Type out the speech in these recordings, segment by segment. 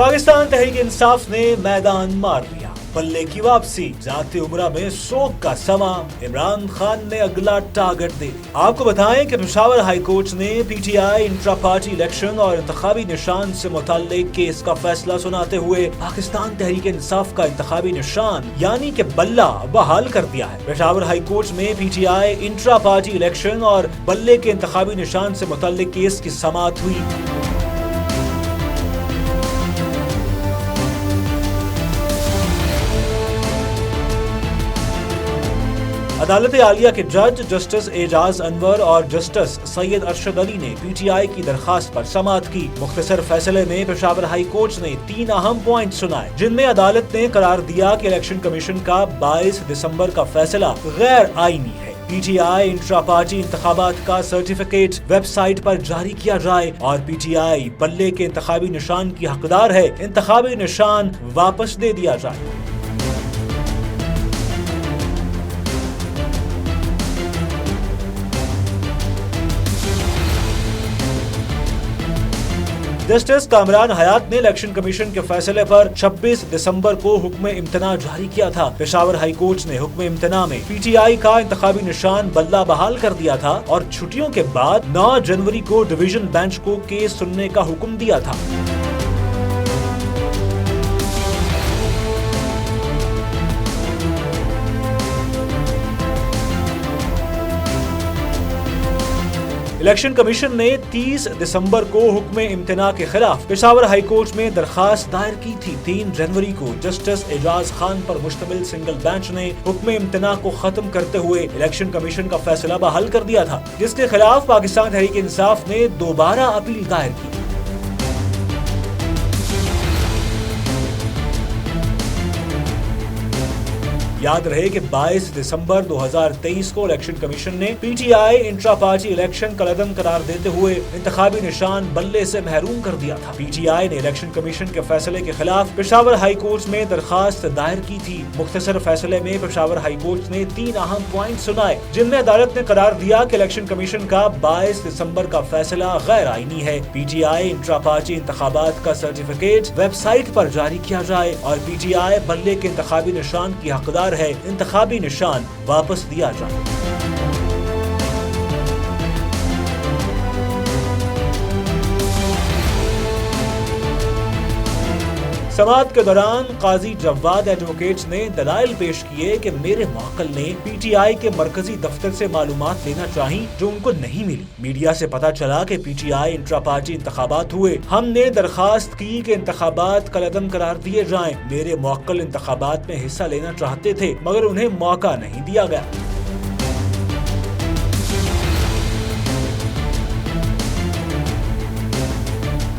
पाकिस्तान तहरीक इंसाफ ने मैदान मार लिया, बल्ले की वापसी, जाते उम्रा में सोग का समा, इमरान खान ने अगला टारगेट दे दिया। आपको बताएं कि पेशावर हाई कोर्ट ने पीटीआई इंट्रा पार्टी इलेक्शन और इंतखाबी निशान से मुताल्लिक केस का फैसला सुनाते हुए पाकिस्तान तहरीक इंसाफ का इंतखाबी निशान यानी कि बल्ला बहाल कर दिया है। पेशावर हाई कोर्ट में पीटीआई इंट्रा पार्टी इलेक्शन और बल्ले के इंतखाबी निशान से मुताल्लिक केस की समाअत हुई। अदालत आलिया के जज जस्टिस एजाज अनवर और जस्टिस सैयद अरशद अली ने पीटीआई की दरखास्त पर समाअत की। मुख्तसर फैसले में पेशावर हाई कोर्ट ने 3 अहम पॉइंट सुनाए, जिनमें अदालत ने करार दिया कि इलेक्शन कमीशन का 22 दिसंबर का फैसला गैर आईनी है। पीटीआई इंट्रा पार्टी इंतखाबात का सर्टिफिकेट वेबसाइट पर जारी किया जाए और पीटीआई बल्ले के इंतखाबी निशान की हकदार है, इंतखाबी निशान वापस दे दिया जाए। जस्टिस कामरान हयात ने इलेक्शन कमीशन के फैसले पर 26 दिसंबर को हुक्म इम्तना जारी किया था। पेशावर हाई कोर्ट ने हुक्म इम्तना में पीटीआई का इंतखाबी निशान बल्ला बहाल कर दिया था और छुट्टियों के बाद 9 जनवरी को डिवीजन बेंच को केस सुनने का हुक्म दिया था। इलेक्शन कमीशन ने 30 दिसंबर को हुक्म इम्तना के खिलाफ पेशावर हाई कोर्ट में दरखास्त दायर की थी। 3 जनवरी को जस्टिस एजाज खान पर मुश्तमिल सिंगल बेंच ने हुक्म इम्तना को खत्म करते हुए इलेक्शन कमीशन का फैसला बहाल कर दिया था, जिसके खिलाफ पाकिस्तान तहरीक इंसाफ ने दोबारा अपील दायर की। याद रहे कि 22 दिसंबर 2023 को इलेक्शन कमीशन ने पीटीआई इंट्रा पार्टी इलेक्शन कलअदम करार देते हुए इंतखाबी निशान बल्ले से महरूम कर दिया था। पीटीआई ने इलेक्शन कमीशन के फैसले के खिलाफ पेशावर हाई कोर्ट में दरखास्त दायर की थी। मुख्तसर फैसले में पेशावर हाई कोर्ट ने 3 अहम पॉइंट सुनाए, जिनमें अदालत ने करार दिया कि इलेक्शन कमीशन का 22 दिसंबर का फैसला गैर आईनी है। पीटीआई इंट्रा पार्टी इंतखाबात का सर्टिफिकेट वेबसाइट पर जारी किया जाए और पीटीआई बल्ले के इंतखाबी निशान की हकदार है, इंतखाबी निशान वापस दिया जाए। समाअत के दौरान काजी जवाद एडवोकेट्स ने दलाइल पेश किए कि मेरे मुअक्किल ने पीटीआई के मरकजी दफ्तर से मालूमात लेना चाहिए जो उनको नहीं मिली। मीडिया से पता चला कि पीटीआई इंट्रा पार्टी इंतखाबात हुए। हमने दरखास्त की कि इंतखाबात कलअदम करार दिए जाएं। मेरे मुअक्किल इंतखाबात में हिस्सा लेना चाहते थे मगर उन्हें मौका नहीं दिया गया।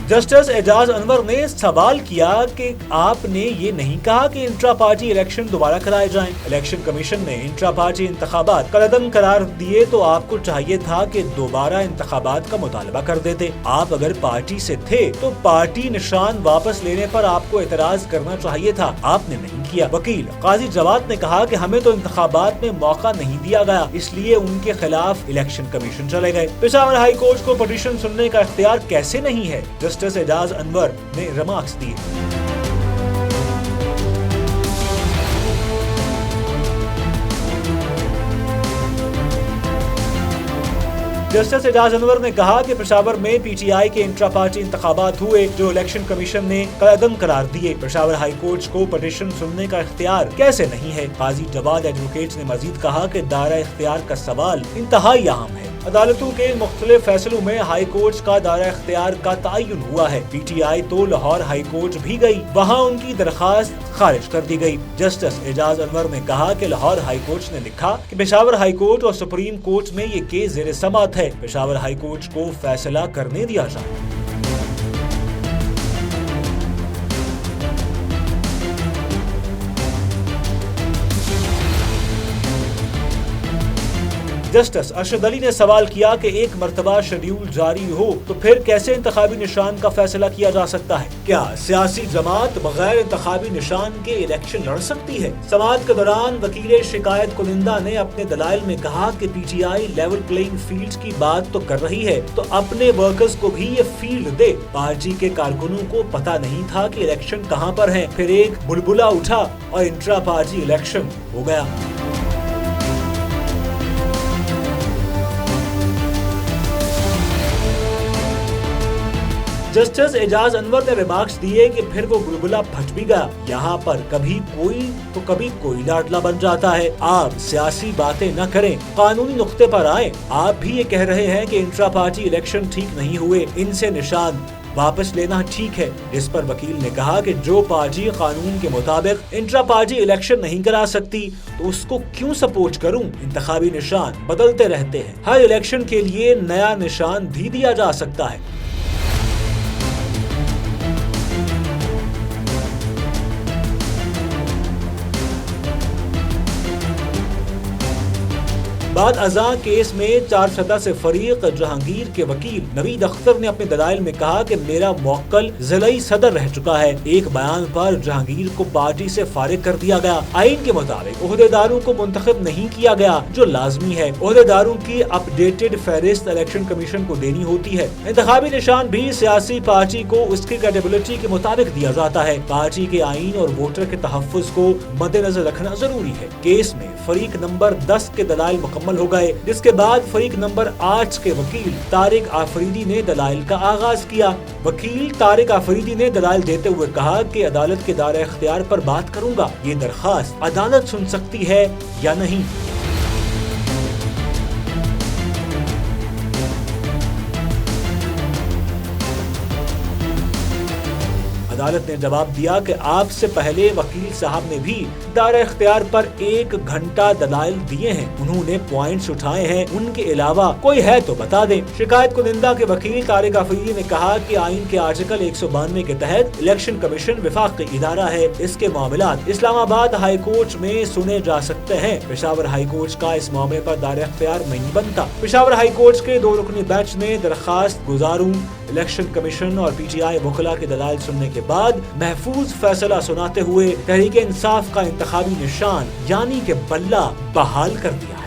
जस्टिस एजाज अनवर ने सवाल किया कि आपने ये नहीं कहा कि इंट्रा पार्टी इलेक्शन दोबारा कराए जाएं। इलेक्शन कमीशन ने इंट्रा पार्टी इंतखाबात कलअदम करार दिए तो आपको चाहिए था कि दोबारा इंतखाबात का मुतालबा कर देते। आप अगर पार्टी से थे तो पार्टी निशान वापस लेने पर आपको एतराज करना चाहिए था, आपने नहीं किया। वकील काजी जवाद ने कहा कि हमें तो इंतखाबात में मौका नहीं दिया गया, इसलिए उनके खिलाफ इलेक्शन कमीशन चले गए। पेशावर हाई कोर्ट को पिटीशन सुनने का इख्तियार कैसे नहीं है? जस्टिस एजाज अनवर ने रिमार्क्स दिए। जस्टिस एजाज अनवर ने कहा कि पेशावर में पीटीआई के इंट्रा पार्टी इंतखाबात हुए जो इलेक्शन कमीशन ने कलअदम करार दिए। पेशावर हाई कोर्ट को पिटीशन सुनने का इख्तियार कैसे नहीं है? काजी जवाद एडवोकेट्स ने मजीद कहा कि दायरा इख्तियार का सवाल इंतहाई अहम है। अदालतों के मुख्तलिफ फैसलों में हाई कोर्ट का दायरा इख्तियार का तयन हुआ है। पीटीआई तो लाहौर हाई कोर्ट भी गई, वहाँ उनकी दरखास्त खारिज कर दी गई। जस्टिस एजाज अनवर ने कहा कि लाहौर हाई कोर्ट ने लिखा कि पेशावर हाई कोर्ट और सुप्रीम कोर्ट में ये केस ज़ेर समाअत है, पेशावर हाई कोर्ट को फैसला करने दिया जाए। जस्टिस अरशद अली ने सवाल किया कि एक मर्तबा शेड्यूल जारी हो तो फिर कैसे इंतखाबी निशान का फैसला किया जा सकता है? क्या सियासी जमात बगैर इंतखाबी निशान के इलेक्शन लड़ सकती है? समाअत के दौरान वकील शिकायत कुनिंदा ने अपने दलाइल में कहा कि पीटीआई लेवल प्लेइंग फील्ड की बात तो कर रही है तो अपने वर्कर्स को भी ये फील्ड दे। पार्टी के कारकुनों को पता नहीं था कि इलेक्शन कहां पर है। फिर एक बुलबुला उठा और इंट्रा पार्टी इलेक्शन हो गया। जस्टिस एजाज अनवर ने रिमार्क्स दिए कि फिर वो बुलबुला फट भी गया। यहाँ पर कभी कोई तो कभी कोई लाडला बन जाता है। आप सियासी बातें न करें, कानूनी नुक्ते पर आए। आप भी ये कह रहे हैं कि इंट्रा पार्टी इलेक्शन ठीक नहीं हुए, इनसे निशान वापस लेना ठीक है। इस पर वकील ने कहा कि जो पार्टी कानून के मुताबिक इंट्रा पार्टी इलेक्शन नहीं करा सकती तो उसको क्यों सपोर्ट करूं? इंतखाबी निशान बदलते रहते हैं, हर इलेक्शन के लिए नया निशान भी दिया जा सकता है। बाद अज़ा केस में 4 सतह से फरीक जहांगीर के वकील नवीद अख्तर ने अपने दलाइल में कहा कि मेरा मुवक्किल ज़िलाई सदर रह चुका है। एक बयान पर जहांगीर को पार्टी से फारिग कर दिया गया। आइन के मुताबिक ओहदेदारों को मुंतखब नहीं किया गया, जो लाजमी है। ओहदेदारों की अपडेटेड फहरिस्त इलेक्शन कमीशन को देनी होती है। इंतखाबी निशान भी सियासी पार्टी को उसकी कैपेबिलिटी के मुताबिक दिया जाता है। पार्टी के आइन और वोटर के तहफ्फुज को मद्देनजर रखना जरूरी है। केस में फरीक नंबर 10 के दलाइल मुकम्मल हो गए, जिसके बाद फरीक नंबर 8 के वकील तारिक आफरीदी ने दलाइल का आगाज किया। वकील तारिक आफरीदी ने दलाइल देते हुए कहा कि अदालत के दायरे इख्तियार पर बात करूंगा। ये दरखास्त अदालत सुन सकती है या नहीं। अदालत ने जवाब दिया कि आपसे पहले वकील साहब ने भी दायरा इख्तियार पर 1 घंटा दलाइल दिए हैं। उन्होंने पॉइंट्स उठाए हैं, उनके अलावा कोई है तो बता दें। शिकायत कुनिंदा के वकील तारिक आफरीदी ने कहा कि आइन के आर्टिकल 192 के तहत इलेक्शन कमीशन विफाकी इदारा है। इसके मामलात इस्लामाबाद हाई कोर्ट में सुने जा सकते हैं। पेशावर हाई कोर्ट का इस मामले पर दायरा इख्तियार नहीं बनता। पेशावर हाई कोर्ट के 2 रुकनी बेंच ने दरखास्त गुजारों, इलेक्शन कमीशन और पीटीआई वकला के दलाइल सुनने के बाद महफूज फैसला सुनाते हुए तहरीक इंसाफ का इंतखाबी निशान यानी कि बल्ला बहाल कर दिया।